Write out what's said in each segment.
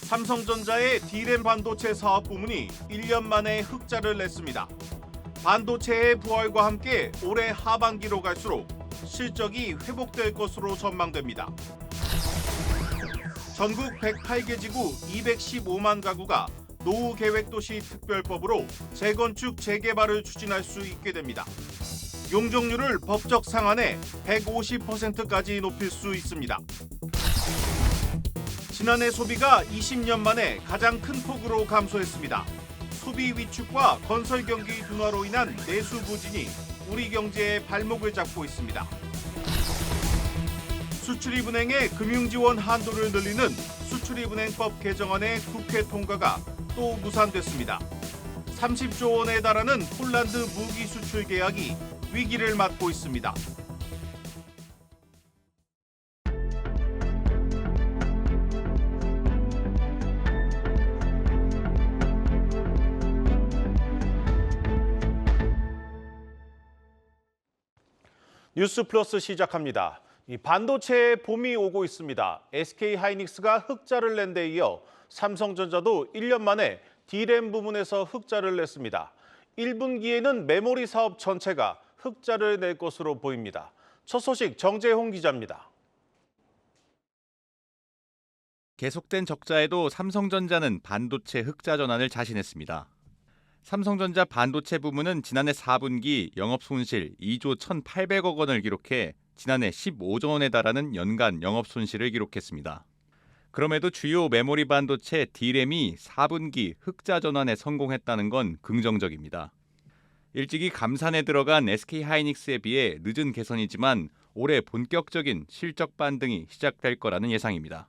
삼성전자의 D램 반도체 사업 부문이 1년 만에 흑자를 냈습니다. 반도체의 부활과 함께 올해 하반기로 갈수록 실적이 회복될 것으로 전망됩니다. 전국 108개 지구 215만 가구가 노후 계획도시 특별법으로 재건축 재개발을 추진할 수 있게 됩니다. 용적률을 법적 상한에 150%까지 높일 수 있습니다. 지난해 소비가 20년 만에 가장 큰 폭으로 감소했습니다. 소비 위축과 건설 경기 둔화로 인한 내수 부진이 우리 경제의 발목을 잡고 있습니다. 수출입은행의 금융지원 한도를 늘리는 수출입은행법 개정안의 국회 통과가 또 무산됐습니다. 30조 원에 달하는 폴란드 무기 수출 계약이 위기를 맞고 있습니다. 뉴스 플러스 시작합니다. 반도체의 봄이 오고 있습니다. SK하이닉스가 흑자를 낸 데 이어 삼성전자도 1년 만에 D램 부문에서 흑자를 냈습니다. 1분기에는 메모리 사업 전체가 흑자를 낼 것으로 보입니다. 첫 소식 정재홍 기자입니다. 계속된 적자에도 삼성전자는 반도체 흑자 전환을 자신했습니다. 삼성전자 반도체 부문은 지난해 4분기 영업손실 2조 1,800억 원을 기록해 지난해 15조 원에 달하는 연간 영업손실을 기록했습니다. 그럼에도 주요 메모리 반도체 D램이 4분기 흑자 전환에 성공했다는 건 긍정적입니다. 일찍이 감산에 들어간 SK하이닉스에 비해 늦은 개선이지만 올해 본격적인 실적 반등이 시작될 거라는 예상입니다.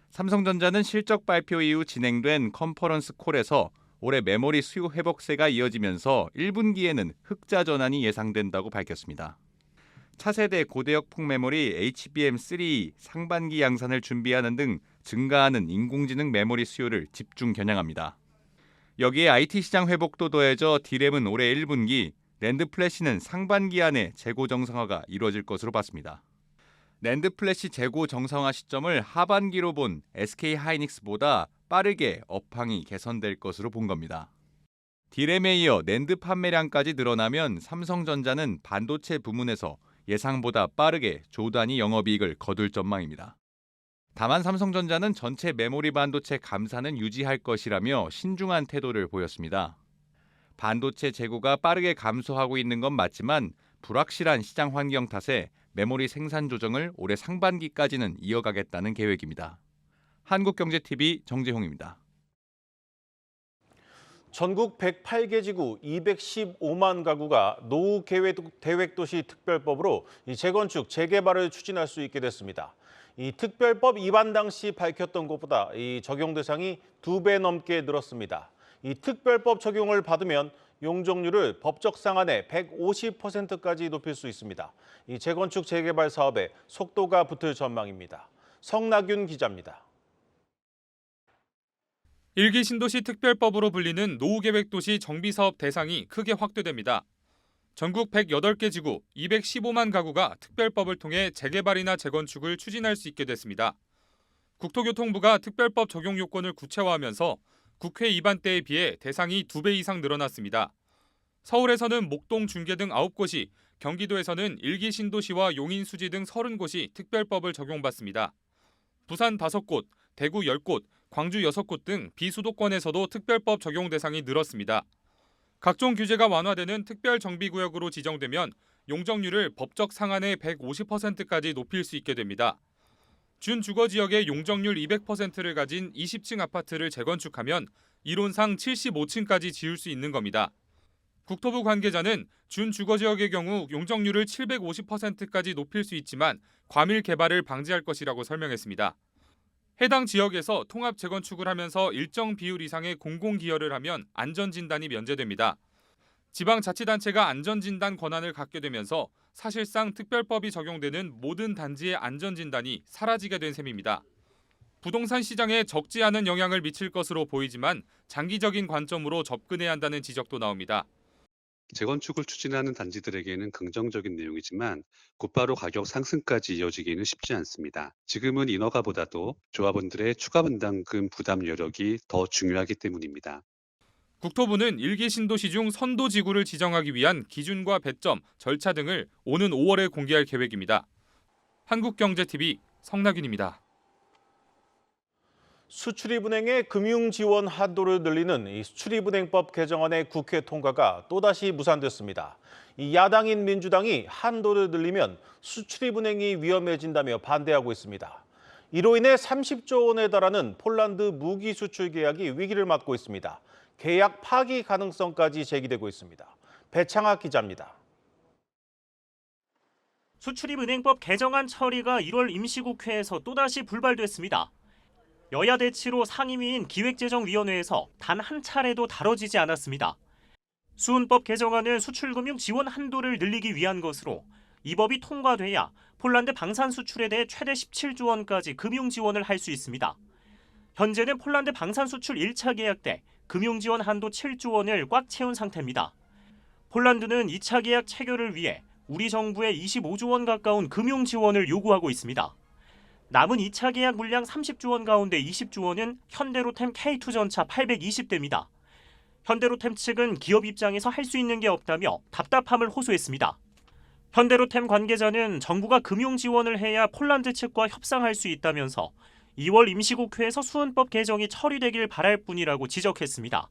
삼성전자는 실적 발표 이후 진행된 컨퍼런스 콜에서 올해 메모리 수요 회복세가 이어지면서 1분기에는 흑자 전환이 예상된다고 밝혔습니다. 차세대 고대역 폭메모리 HBM3 상반기 양산을 준비하는 등 증가하는 인공지능 메모리 수요를 집중 겨냥합니다. 여기에 IT 시장 회복도 더해져 D램은 올해 1분기, 낸드 플래시는 상반기 안에 재고 정상화가 이루어질 것으로 봤습니다. 낸드 플래시 재고 정상화 시점을 하반기로 본 SK하이닉스보다 빠르게 업황이 개선될 것으로 본 겁니다. D램에 이어 낸드 판매량까지 늘어나면 삼성전자는 반도체 부문에서 예상보다 빠르게 조 단위 영업이익을 거둘 전망입니다. 다만 삼성전자는 전체 메모리 반도체 감산은 유지할 것이라며 신중한 태도를 보였습니다. 반도체 재고가 빠르게 감소하고 있는 건 맞지만 불확실한 시장 환경 탓에 메모리 생산 조정을 올해 상반기까지는 이어가겠다는 계획입니다. 한국경제TV 정재홍입니다. 전국 108개 지구 215만 가구가 노후 계획도시 특별법으로 재건축, 재개발을 추진할 수 있게 됐습니다. 이 특별법 입안 당시 밝혔던 것보다 이 적용 대상이 2배 넘게 늘었습니다. 이 특별법 적용을 받으면 용적률을 법적 상한에 150%까지 높일 수 있습니다. 이 재건축, 재개발 사업에 속도가 붙을 전망입니다. 성나균 기자입니다. 1기 신도시 특별법으로 불리는 노후계획도시 정비사업 대상이 크게 확대됩니다. 전국 108개 지구 215만 가구가 특별법을 통해 재개발이나 재건축을 추진할 수 있게 됐습니다. 국토교통부가 특별법 적용 요건을 구체화하면서 국회 입안 때에 비해 대상이 2배 이상 늘어났습니다. 서울에서는 목동, 중계 등 9곳이, 경기도에서는 1기 신도시와 용인, 수지 등 30곳이 특별법을 적용받습니다. 부산 5곳, 대구 10곳, 광주 6곳 등 비수도권에서도 특별법 적용 대상이 늘었습니다. 각종 규제가 완화되는 특별정비구역으로 지정되면 용적률을 법적 상한의 150%까지 높일 수 있게 됩니다. 준주거지역의 용적률 200%를 가진 20층 아파트를 재건축하면 이론상 75층까지 지을 수 있는 겁니다. 국토부 관계자는 준주거지역의 경우 용적률을 750%까지 높일 수 있지만 과밀 개발을 방지할 것이라고 설명했습니다. 해당 지역에서 통합 재건축을 하면서 일정 비율 이상의 공공기여를 하면 안전진단이 면제됩니다. 지방자치단체가 안전진단 권한을 갖게 되면서 사실상 특별법이 적용되는 모든 단지의 안전진단이 사라지게 된 셈입니다. 부동산 시장에 적지 않은 영향을 미칠 것으로 보이지만 장기적인 관점으로 접근해야 한다는 지적도 나옵니다. 재건축을 추진하는 단지들에게는 긍정적인 내용이지만 곧바로 가격 상승까지 이어지기는 쉽지 않습니다. 지금은 인허가보다도 조합원들의 추가 분담금 부담 여력이 더 중요하기 때문입니다. 국토부는 1기 신도시 중 선도지구를 지정하기 위한 기준과 배점, 절차 등을 오는 5월에 공개할 계획입니다. 한국경제TV 성낙윤입니다. 수출입은행의 금융지원 한도를 늘리는 이 수출입은행법 개정안의 국회 통과가 또다시 무산됐습니다. 이 야당인 민주당이 한도를 늘리면 수출입은행이 위험해진다며 반대하고 있습니다. 이로 인해 30조 원에 달하는 폴란드 무기 수출 계약이 위기를 맞고 있습니다. 계약 파기 가능성까지 제기되고 있습니다. 배창학 기자입니다. 수출입은행법 개정안 처리가 1월 임시국회에서 또다시 불발됐습니다. 여야 대치로 상임위인 기획재정위원회에서 단 한 차례도 다뤄지지 않았습니다. 수은법 개정안은 수출금융 지원 한도를 늘리기 위한 것으로 이 법이 통과돼야 폴란드 방산 수출에 대해 최대 17조 원까지 금융 지원을 할 수 있습니다. 현재는 폴란드 방산 수출 1차 계약 때 금융 지원 한도 7조 원을 꽉 채운 상태입니다. 폴란드는 2차 계약 체결을 위해 우리 정부에 25조 원 가까운 금융 지원을 요구하고 있습니다. 남은 2차 계약 물량 30조 원 가운데 20조 원은 현대로템 K2 전차 820대입니다. 현대로템 측은 기업 입장에서 할 수 있는 게 없다며 답답함을 호소했습니다. 현대로템 관계자는 정부가 금융 지원을 해야 폴란드 측과 협상할 수 있다면서 2월 임시국회에서 수은법 개정이 처리되길 바랄 뿐이라고 지적했습니다.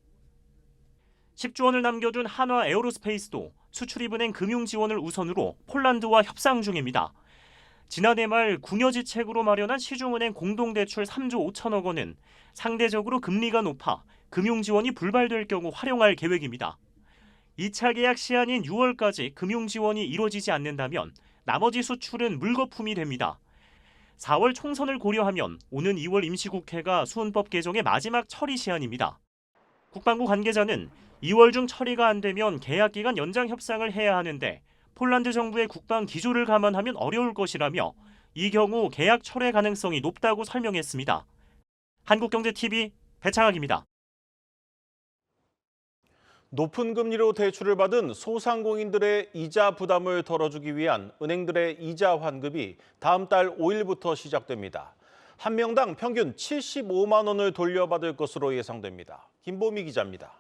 10조 원을 남겨둔 한화 에어로스페이스도 수출입은행 금융 지원을 우선으로 폴란드와 협상 중입니다. 지난해 말 궁여지책으로 마련한 시중은행 공동대출 3조 5천억 원은 상대적으로 금리가 높아 금융지원이 불발될 경우 활용할 계획입니다. 2차 계약 시한인 6월까지 금융지원이 이루어지지 않는다면 나머지 수출은 물거품이 됩니다. 4월 총선을 고려하면 오는 2월 임시국회가 수은법 개정의 마지막 처리 시한입니다. 국방부 관계자는 2월 중 처리가 안 되면 계약기간 연장 협상을 해야 하는데 폴란드 정부의 국방 기조를 감안하면 어려울 것이라며 이 경우 계약 철회 가능성이 높다고 설명했습니다. 한국경제TV 배창학입니다. 높은 금리로 대출을 받은 소상공인들의 이자 부담을 덜어주기 위한 은행들의 이자 환급이 다음 달 5일부터 시작됩니다. 한 명당 평균 75만 원을 돌려받을 것으로 예상됩니다. 김보미 기자입니다.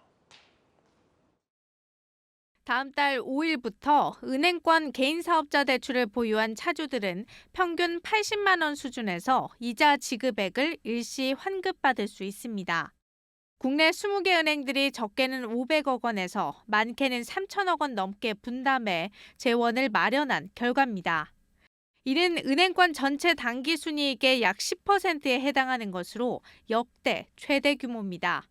다음 달 5일부터 은행권 개인사업자 대출을 보유한 차주들은 평균 80만 원 수준에서 이자 지급액을 일시 환급받을 수 있습니다. 국내 20개 은행들이 적게는 500억 원에서 많게는 3천억 원 넘게 분담해 재원을 마련한 결과입니다. 이는 은행권 전체 당기순이익의 약 10%에 해당하는 것으로 역대 최대 규모입니다.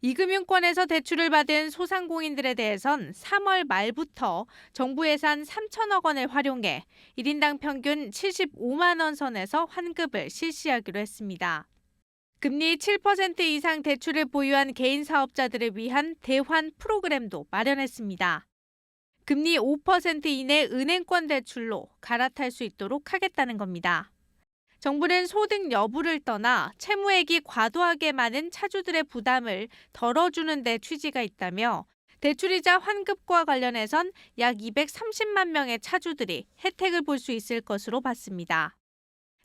이 금융권에서 대출을 받은 소상공인들에 대해선 3월 말부터 정부 예산 3천억 원을 활용해 1인당 평균 75만 원 선에서 환급을 실시하기로 했습니다. 금리 7% 이상 대출을 보유한 개인 사업자들을 위한 대환 프로그램도 마련했습니다. 금리 5% 이내 은행권 대출로 갈아탈 수 있도록 하겠다는 겁니다. 정부는 소득 여부를 떠나 채무액이 과도하게 많은 차주들의 부담을 덜어주는 데 취지가 있다며 대출이자 환급과 관련해선 약 230만 명의 차주들이 혜택을 볼 수 있을 것으로 봤습니다.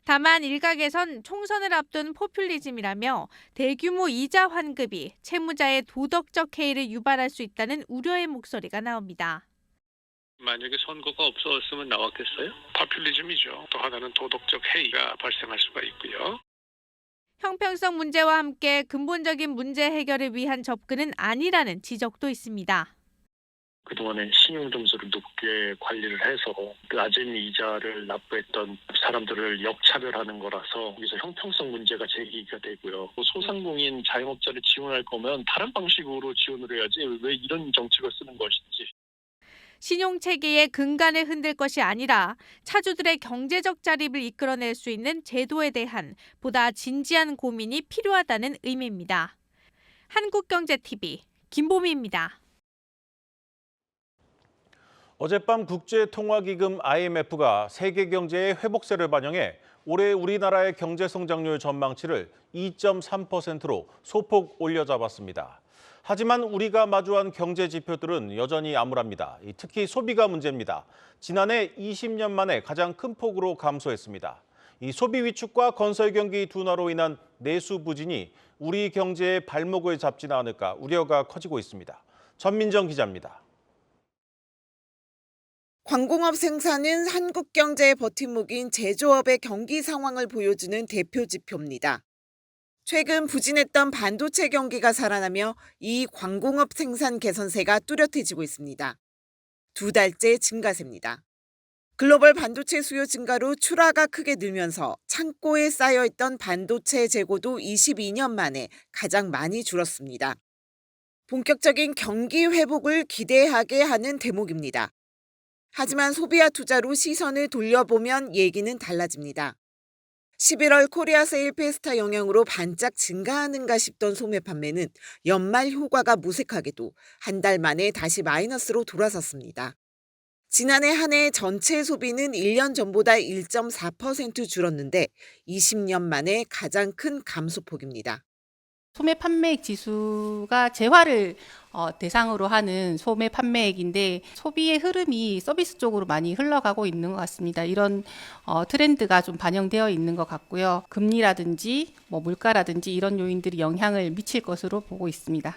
다만 일각에선 총선을 앞둔 포퓰리즘이라며 대규모 이자 환급이 채무자의 도덕적 해이를 유발할 수 있다는 우려의 목소리가 나옵니다. 만약에 선거가 없었으면 나왔겠어요? 파퓰리즘이죠. 또 하나는 도덕적 해이가 발생할 수가 있고요. 형평성 문제와 함께 근본적인 문제 해결을 위한 접근은 아니라는 지적도 있습니다. 그동안에 신용점수를 높게 관리를 해서 낮은 이자를 납부했던 사람들을 역차별하는 거라서 여기서 형평성 문제가 제기가 되고요. 소상공인 자영업자를 지원할 거면 다른 방식으로 지원을 해야지 왜 이런 정책을 쓰는 것인지. 신용체계의 근간을 흔들 것이 아니라 차주들의 경제적 자립을 이끌어낼 수 있는 제도에 대한 보다 진지한 고민이 필요하다는 의미입니다. 한국경제TV 김보미입니다. 어젯밤 국제통화기금 IMF가 세계 경제의 회복세를 반영해 올해 우리나라의 경제 성장률 전망치를 2.3%로 소폭 올려잡았습니다. 하지만 우리가 마주한 경제 지표들은 여전히 암울합니다. 특히 소비가 문제입니다. 지난해 20년 만에 가장 큰 폭으로 감소했습니다. 이 소비 위축과 건설 경기 둔화로 인한 내수 부진이 우리 경제의 발목을 잡지는 않을까 우려가 커지고 있습니다. 전민정 기자입니다. 광공업 생산은 한국 경제의 버팀목인 제조업의 경기 상황을 보여주는 대표 지표입니다. 최근 부진했던 반도체 경기가 살아나며 이 광공업 생산 개선세가 뚜렷해지고 있습니다. 2달째 증가세입니다. 글로벌 반도체 수요 증가로 출하가 크게 늘면서 창고에 쌓여있던 반도체 재고도 22년 만에 가장 많이 줄었습니다. 본격적인 경기 회복을 기대하게 하는 대목입니다. 하지만 소비와 투자로 시선을 돌려보면 얘기는 달라집니다. 11월 코리아 세일 페스타 영향으로 반짝 증가하는가 싶던 소매 판매는 연말 효과가 무색하게도 한 달 만에 다시 마이너스로 돌아섰습니다. 지난해 한 해 전체 소비는 1년 전보다 1.4% 줄었는데 20년 만에 가장 큰 감소폭입니다. 소매 판매액 지수가 재화를 대상으로 하는 소매 판매액인데 소비의 흐름이 서비스 쪽으로 많이 흘러가고 있는 것 같습니다. 이런 트렌드가 좀 반영되어 있는 것 같고요. 금리라든지 물가라든지 이런 요인들이 영향을 미칠 것으로 보고 있습니다.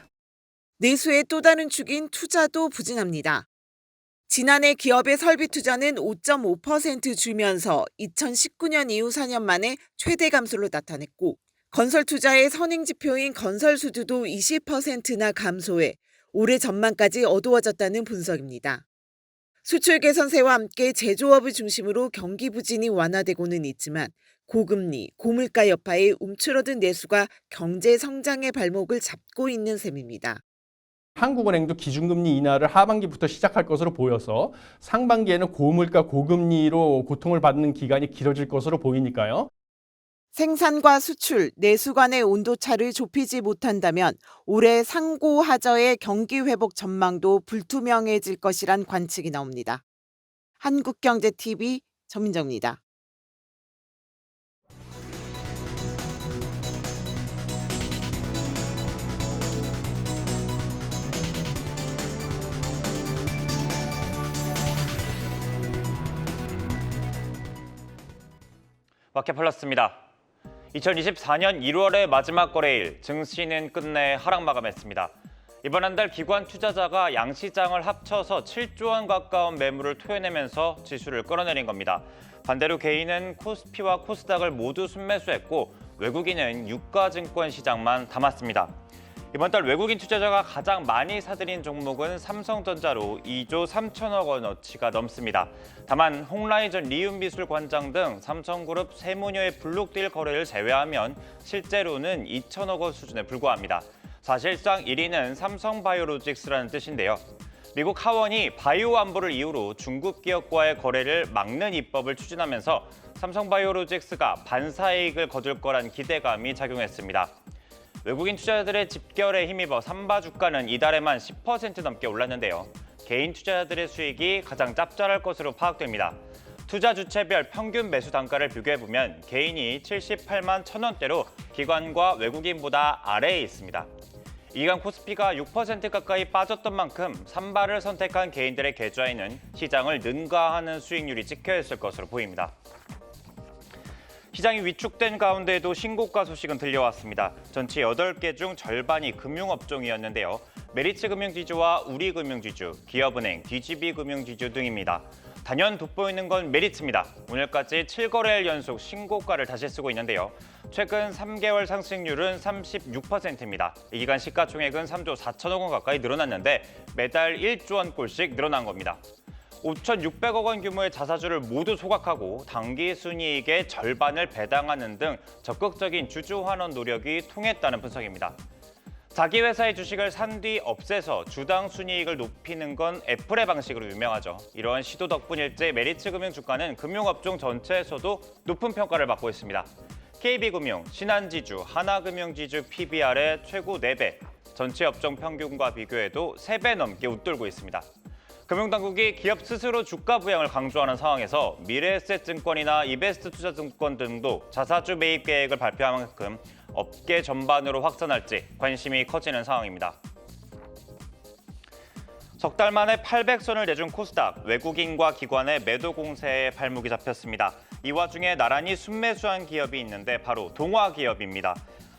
내수의 또 다른 축인 투자도 부진합니다. 지난해 기업의 설비 투자는 5.5% 줄면서 2019년 이후 4년 만에 최대 감소를 나타냈고 건설 투자의 선행 지표인 건설 수주도 20%나 감소해 올해 전망까지 어두워졌다는 분석입니다. 수출 개선세와 함께 제조업을 중심으로 경기 부진이 완화되고는 있지만 고금리, 고물가 여파에 움츠러든 내수가 경제 성장의 발목을 잡고 있는 셈입니다. 한국은행도 기준금리 인하를 하반기부터 시작할 것으로 보여서 상반기에는 고물가, 고금리로 고통을 받는 기간이 길어질 것으로 보이니까요. 생산과 수출, 내수 간의 온도차를 좁히지 못한다면 올해 상고하저의 경기 회복 전망도 불투명해질 것이란 관측이 나옵니다. 한국경제TV 전민정입니다. 마켓플러스입니다. 2024년 1월의 마지막 거래일, 증시는 끝내 하락 마감했습니다. 이번 한 달 기관 투자자가 양시장을 합쳐서 7조 원 가까운 매물을 토해내면서 지수를 끌어내린 겁니다. 반대로 개인은 코스피와 코스닥을 모두 순매수했고 외국인은 유가증권 시장만 담았습니다. 이번 달 외국인 투자자가 가장 많이 사들인 종목은 삼성전자로 2조 3천억 원어치가 넘습니다. 다만 홍라이전 리움미술 관장 등 삼성그룹 세무녀의 블록딜 거래를 제외하면 실제로는 2천억 원 수준에 불과합니다. 사실상 1위는 삼성바이오로직스라는 뜻인데요. 미국 하원이 바이오 안보를 이유로 중국 기업과의 거래를 막는 입법을 추진하면서 삼성바이오로직스가 반사이익을 거둘 거란 기대감이 작용했습니다. 외국인 투자자들의 집결에 힘입어 삼바 주가는 이달에만 10% 넘게 올랐는데요. 개인 투자자들의 수익이 가장 짭짤할 것으로 파악됩니다. 투자 주체별 평균 매수 단가를 비교해보면 개인이 78만 1,000원대로 기관과 외국인보다 아래에 있습니다. 이 기간 코스피가 6% 가까이 빠졌던 만큼 삼바를 선택한 개인들의 계좌에는 시장을 능가하는 수익률이 찍혀있을 것으로 보입니다. 시장이 위축된 가운데도 신고가 소식은 들려왔습니다. 전체 8개 중 절반이 금융업종이었는데요. 메리츠 금융지주와 우리금융지주, 기업은행, DGB금융지주 등입니다. 단연 돋보이는 건 메리츠입니다. 오늘까지 7거래일 연속 신고가를 다시 쓰고 있는데요. 최근 3개월 상승률은 36%입니다. 이 기간 시가총액은 3조 4천억 원 가까이 늘어났는데 매달 1조 원꼴씩 늘어난 겁니다. 5,600억 원 규모의 자사주를 모두 소각하고 당기 순이익의 절반을 배당하는 등 적극적인 주주 환원 노력이 통했다는 분석입니다. 자기 회사의 주식을 산 뒤 없애서 주당 순이익을 높이는 건 애플의 방식으로 유명하죠. 이러한 시도 덕분일지 메리츠 금융 주가는 금융업종 전체에서도 높은 평가를 받고 있습니다. KB금융, 신한지주, 하나금융지주 PBR의 최고 4배, 전체 업종 평균과 비교해도 3배 넘게 웃돌고 있습니다. 금융당국이 기업 스스로 주가 부양을 강조하는 상황에서 미래에셋증권이나 이베스트투자증권 등도 자사주 매입 계획을 발표한 만큼 업계 전반으로 확산할지 관심이 커지는 상황입니다. 석 달 만에 800선을 내준 코스닥, 외국인과 기관의 매도 공세에 발목이 잡혔습니다. 이 와중에 나란히 순매수한 기업이 있는데 바로 동화기업입니다.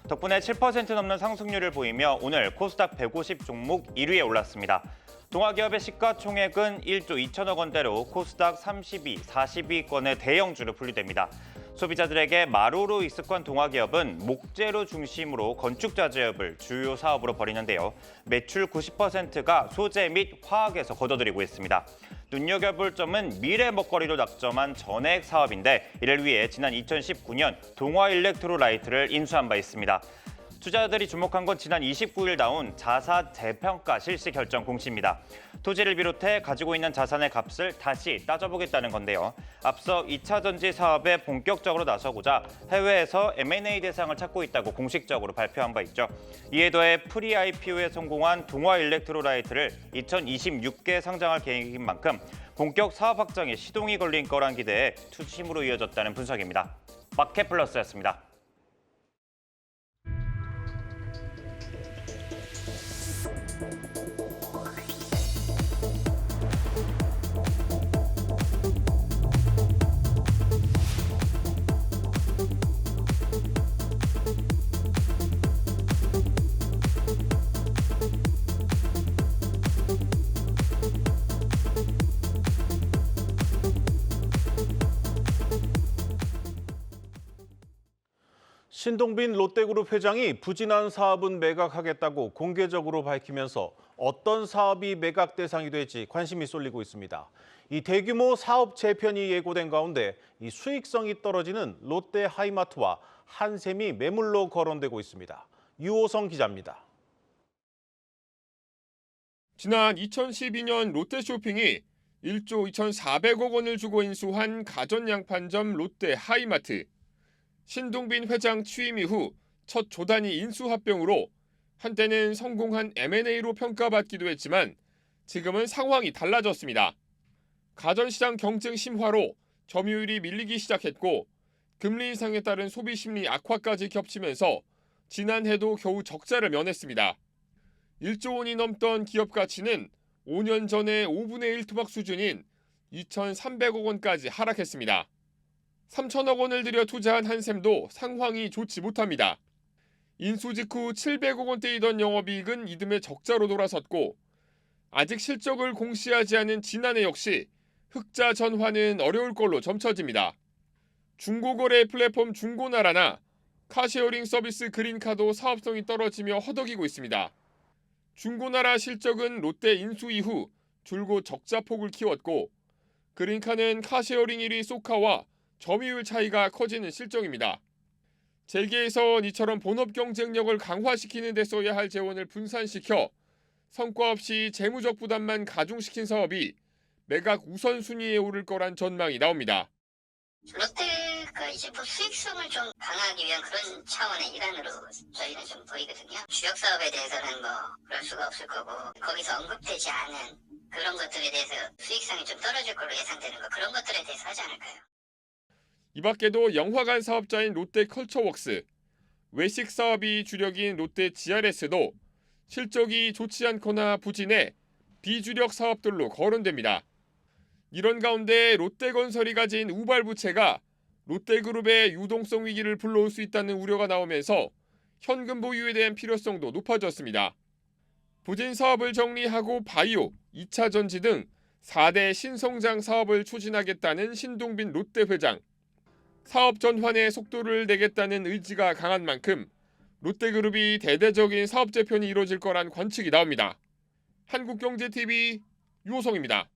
덕분에 7% 넘는 상승률을 보이며 오늘 코스닥 150 종목 1위에 올랐습니다. 동화기업의 시가총액은 1조 2천억 원대로 코스닥 32, 40위권의 대형주로 분류됩니다. 소비자들에게 마루로 익숙한 동화기업은 목재로 중심으로 건축자재업을 주요 사업으로 벌이는데요. 매출 90%가 소재 및 화학에서 거둬들이고 있습니다. 눈여겨볼 점은 미래 먹거리로 낙점한 전액 사업인데 이를 위해 지난 2019년 동화일렉트로라이트를 인수한 바 있습니다. 투자자들이 주목한 건 지난 29일 나온 자사 재평가 실시 결정 공시입니다. 토지를 비롯해 가지고 있는 자산의 값을 다시 따져보겠다는 건데요. 앞서 2차 전지 사업에 본격적으로 나서고자 해외에서 M&A 대상을 찾고 있다고 공식적으로 발표한 바 있죠. 이에 더해 프리-IPO에 성공한 동화일렉트로라이트를 2026개 상장할 계획인 만큼 본격 사업 확장에 시동이 걸린 거란 기대에 투심으로 이어졌다는 분석입니다. 마켓플러스였습니다. 신동빈 롯데그룹 회장이 부진한 사업은 매각하겠다고 공개적으로 밝히면서 어떤 사업이 매각 대상이 될지 관심이 쏠리고 있습니다. 이 대규모 사업 재편이 예고된 가운데 이 수익성이 떨어지는 롯데 하이마트와 한샘이 매물로 거론되고 있습니다. 유호성 기자입니다. 지난 2012년 롯데쇼핑이 1조 2,400억 원을 주고 인수한 가전양판점 롯데 하이마트. 신동빈 회장 취임 이후 첫 조단위 인수합병으로 한때는 성공한 M&A로 평가받기도 했지만 지금은 상황이 달라졌습니다. 가전시장 경쟁 심화로 점유율이 밀리기 시작했고 금리 인상에 따른 소비 심리 악화까지 겹치면서 지난해도 겨우 적자를 면했습니다. 1조 원이 넘던 기업 가치는 5년 전의 5분의 1 토막 수준인 2,300억 원까지 하락했습니다. 3천억 원을 들여 투자한 한샘도 상황이 좋지 못합니다. 인수 직후 700억 원대이던 영업이익은 이듬해 적자로 돌아섰고 아직 실적을 공시하지 않은 지난해 역시 흑자 전환은 어려울 걸로 점쳐집니다. 중고거래 플랫폼 중고나라나 카쉐어링 서비스 그린카도 사업성이 떨어지며 허덕이고 있습니다. 중고나라 실적은 롯데 인수 이후 줄곧 적자폭을 키웠고 그린카는 카쉐어링 1위 소카와 점유율 차이가 커지는 실정입니다. 재계에선 이처럼 본업 경쟁력을 강화시키는 데 써야 할 재원을 분산시켜 성과 없이 재무적 부담만 가중시킨 사업이 매각 우선순위에 오를 거란 전망이 나옵니다. 롯데가 이제 뭐 수익성을 좀 강화하기 위한 그런 차원의 일환으로 저희는 좀 보이거든요. 주력 사업에 대해서는 뭐 그럴 수가 없을 거고 거기서 언급되지 않은 그런 것들에 대해서 수익성이 좀 떨어질 걸로 예상되는 거 그런 것들에 대해서 하지 않을까요? 이 밖에도 영화관 사업자인 롯데 컬처웍스, 외식 사업이 주력인 롯데 GRS도 실적이 좋지 않거나 부진해 비주력 사업들로 거론됩니다. 이런 가운데 롯데건설이 가진 우발 부채가 롯데그룹의 유동성 위기를 불러올 수 있다는 우려가 나오면서 현금 보유에 대한 필요성도 높아졌습니다. 부진 사업을 정리하고 바이오, 2차 전지 등 4대 신성장 사업을 추진하겠다는 신동빈 롯데 회장. 사업 전환에 속도를 내겠다는 의지가 강한 만큼 롯데그룹이 대대적인 사업 재편이 이뤄질 거란 관측이 나옵니다. 한국경제TV 유호성입니다.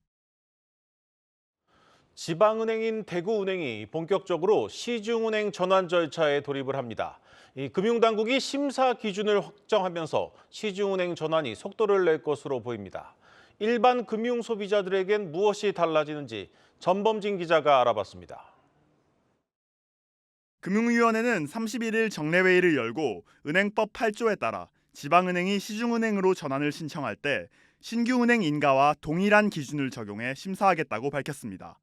지방은행인 대구은행이 본격적으로 시중은행 전환 절차에 돌입을 합니다. 이 금융당국이 심사 기준을 확정하면서 시중은행 전환이 속도를 낼 것으로 보입니다. 일반 금융 소비자들에겐 무엇이 달라지는지 전범진 기자가 알아봤습니다. 금융위원회는 31일 정례회의를 열고 은행법 8조에 따라 지방은행이 시중은행으로 전환을 신청할 때 신규은행 인가와 동일한 기준을 적용해 심사하겠다고 밝혔습니다.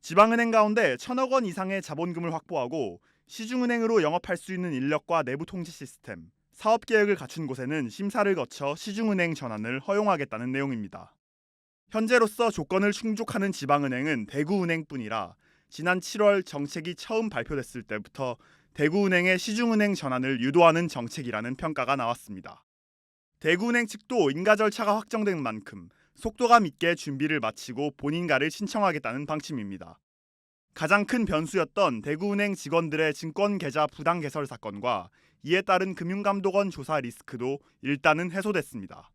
지방은행 가운데 1,000억 원 이상의 자본금을 확보하고 시중은행으로 영업할 수 있는 인력과 내부 통제 시스템, 사업 계획을 갖춘 곳에는 심사를 거쳐 시중은행 전환을 허용하겠다는 내용입니다. 현재로서 조건을 충족하는 지방은행은 대구은행뿐이라 지난 7월 정책이 처음 발표됐을 때부터 대구은행의 시중은행 전환을 유도하는 정책이라는 평가가 나왔습니다. 대구은행 측도 인가 절차가 확정된 만큼 속도감 있게 준비를 마치고 본인가를 신청하겠다는 방침입니다. 가장 큰 변수였던 대구은행 직원들의 증권 계좌 부당 개설 사건과 이에 따른 금융감독원 조사 리스크도 일단은 해소됐습니다.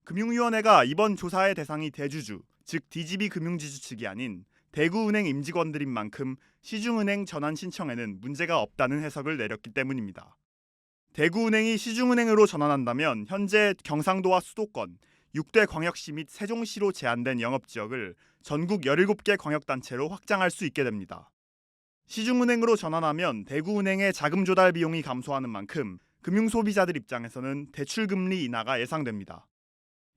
금융위원회가 이번 조사의 대상이 대주주, 즉 DGB 금융지주 측이 아닌 대구은행 임직원들인 만큼 시중은행 전환 신청에는 문제가 없다는 해석을 내렸기 때문입니다. 대구은행이 시중은행으로 전환한다면 현재 경상도와 수도권, 6대 광역시 및 세종시로 제한된 영업지역을 전국 17개 광역단체로 확장할 수 있게 됩니다. 시중은행으로 전환하면 대구은행의 자금 조달 비용이 감소하는 만큼 금융소비자들 입장에서는 대출금리 인하가 예상됩니다.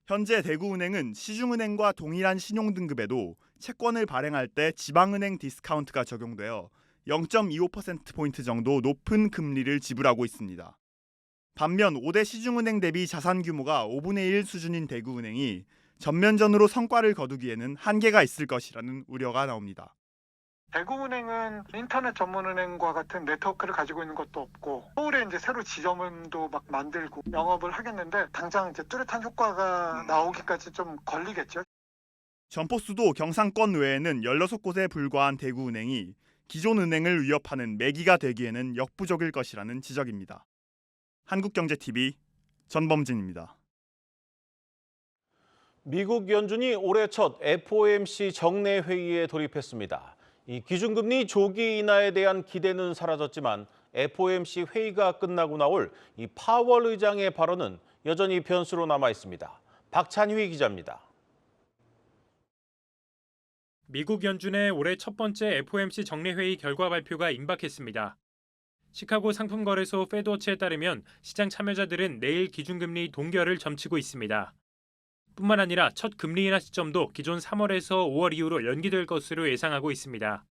현재 대구은행은 시중은행과 동일한 신용등급에도 채권을 발행할 때 지방은행 디스카운트가 적용되어 0.25%포인트 정도 높은 금리를 지불하고 있습니다. 반면 5대 시중은행 대비 자산 규모가 5분의 1 수준인 대구은행이 전면전으로 성과를 거두기에는 한계가 있을 것이라는 우려가 나옵니다. 대구은행은 인터넷 전문은행과 같은 네트워크를 가지고 있는 것도 없고 서울에 이제 새로 지점도 막 만들고 영업을 하겠는데 당장 이제 뚜렷한 효과가 나오기까지 좀 걸리겠죠. 점포수도 경상권 외에는 16곳에 불과한 대구은행이 기존 은행을 위협하는 매기가 되기에는 역부족일 것이라는 지적입니다. 한국경제TV 전범진입니다. 미국 연준이 올해 첫 FOMC 정례 회의에 돌입했습니다. 이 기준금리 조기 인하에 대한 기대는 사라졌지만 FOMC 회의가 끝나고 나올 이 파월 의장의 발언은 여전히 변수로 남아 있습니다. 박찬휘 기자입니다. 미국 연준의 올해 첫 번째 FOMC 정례 회의 결과 발표가 임박했습니다. 시카고 상품거래소 페드워치에 따르면 시장 참여자들은 내일 기준금리 동결을 점치고 있습니다. 뿐만 아니라 첫 금리 인하 시점도 기존 3월에서 5월 이후로 연기될 것으로 예상하고 있습니다.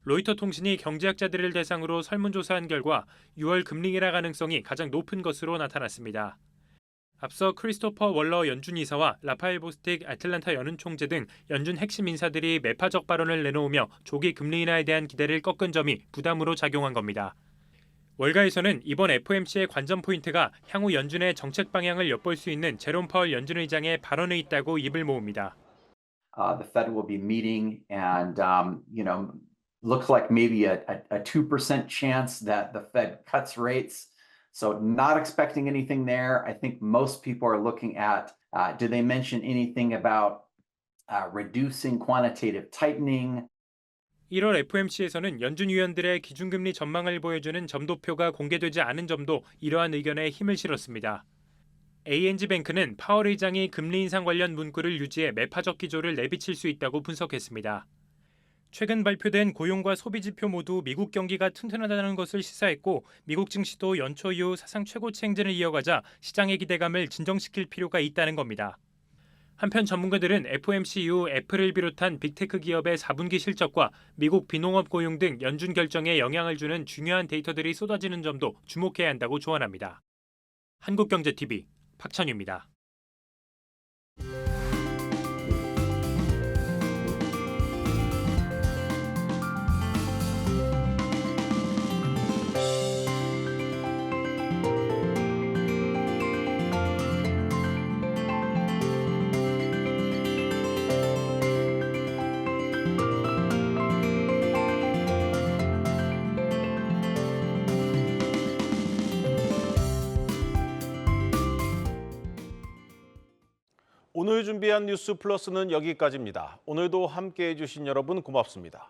로이터 통신이 경제학자들을 대상으로 설문조사한 결과 6월 금리 인하 가능성이 가장 높은 것으로 나타났습니다. 앞서 크리스토퍼 월러 연준 이사와 라파엘 보스틱 애틀랜타 연은 총재 등 연준 핵심 인사들이 매파적 발언을 내놓으며 조기 금리 인하에 대한 기대를 꺾은 점이 부담으로 작용한 겁니다. 월가에서는 이번 FOMC의 관전 포인트가 향후 연준의 정책 방향을 엿볼 수 있는 제롬 파월 연준 의장의 발언에 있다고 입을 모읍니다. The Fed will be meeting and looks like maybe a 2% chance that the Fed cuts rates. So not expecting anything there. I think most people are looking at, did they mention anything about reducing quantitative tightening? 1월 FOMC에서는 연준 위원들의 기준금리 전망을 보여주는 점도표가 공개되지 않은 점도 이러한 의견에 힘을 실었습니다. ANG뱅크는 파월 의장이 금리 인상 관련 문구를 유지해 매파적 기조를 내비칠 수 있다고 분석했습니다. 최근 발표된 고용과 소비 지표 모두 미국 경기가 튼튼하다는 것을 시사했고 미국 증시도 연초 이후 사상 최고치 행진을 이어가자 시장의 기대감을 진정시킬 필요가 있다는 겁니다. 한편 전문가들은 FOMC 이후 애플을 비롯한 빅테크 기업의 4분기 실적과 미국 비농업 고용 등 연준 결정에 영향을 주는 중요한 데이터들이 쏟아지는 점도 주목해야 한다고 조언합니다. 한국경제TV 박찬유입니다. 오늘 준비한 뉴스 플러스는 여기까지입니다. 오늘도 함께해 주신 여러분 고맙습니다.